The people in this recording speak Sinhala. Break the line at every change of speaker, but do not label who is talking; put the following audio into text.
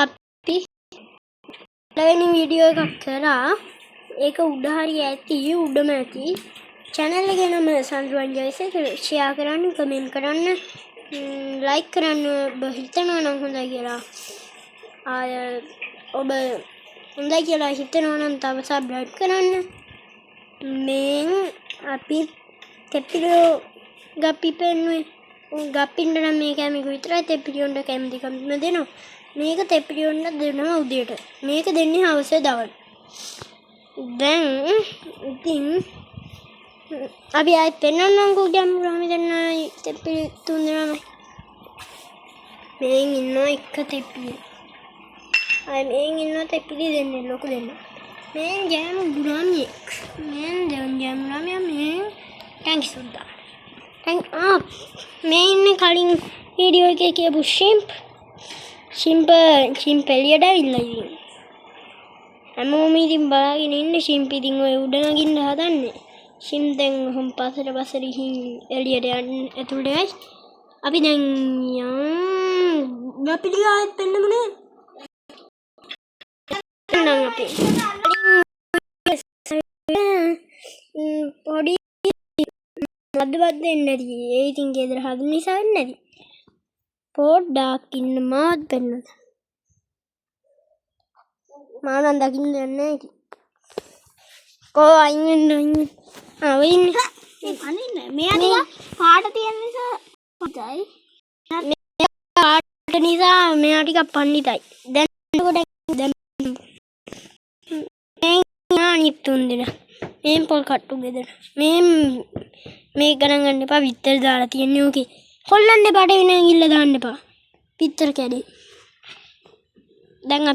අපි පළවෙනි වීඩියෝ එකක් කරා. ඒක උඩ හරි ඇති, උඩම ඇති. channel එක නම සන්රුවන් ජයසේක. share කරන්න, comment කරන්න, like කරන්න ඔබ හිතනවා නම් හොඳයි කියලා. ඔබ හොඳයි කියලා හිතනවා නම් තව subscribe කරන්න. මේ අපි තෙපිරියෝ ගප්පි පෙන්නුවේ. ගප්පින්ට නම් මේ කැමෙක විතරයි, තෙපිරියොන්ට කැමති කම දෙනවා. මේක තෙපිරියොන්ට දෙනවා උදේට. මේක දෙන්නේ හවස දවල්. දැන් ඉතින් අපි ආයෙත් පෙන්නන්නම්කෝ ගැම්මුරාමි දෙන්නයි තෙපිරි තුන් දෙනාමයි. මේන් ඉන්නවා එක තෙපිරි. මේන් ඉන්නවා තෙපිරි දෙන්නේ ලොකු දෙන්න. මේන් ගැම්මුරාමියෙක්. මේන් දෙවන් ගැම්මුරාමියා මේන් ටැංකි සුද්දා. මේ ඉන්නේ කලින් වීඩියෝ එකේ කියපු ෂිම්ප් එළියට ඇවිල්ලා ඉතින්. හැමෝම ඉතින් බලාගෙන ඉන්නේ ෂිම්ප් ඉතින් ඔය උඩ නගින්න හදන්නේ. ෂිම්ප් දැන් හම් පස්සට ගිහින් එළියට යන්න ඇතුළට යයි. අපි දැන් අපි ටික ආයෙත් පෙන්නමුනේ. නම් අපි පොඩි වද්දවත් දෙන්නේ නැති. ඒ ඉතින් ගෙදර හදන නිසා වෙන්නේ නැති. පොඩ්ඩක් ඉන්න මාත් පෙන්නන්න. මා නම් දකින්න යන්නේ නැහැ ඉතින්. කෝ අයින් වෙන්න. ඔය ඉන්නේ. අනින්නේ. මෙයා ටික පාට තියෙන නිසා පොතයි. පාට නිසා මෙයා ටිකක් පන්නිතයි. දැන් අනිත් තුන් දෙනා. මේ පොල් කට්ටු ගෙදර. මේ ගණන් ගන්න එපා. විතර දාලා තියන්නේ ඕකේ. කොල්ලන්නේ බඩ වෙන ගිල්ල දාන්න එපා. පිටර කැඩේ. දැන් අපි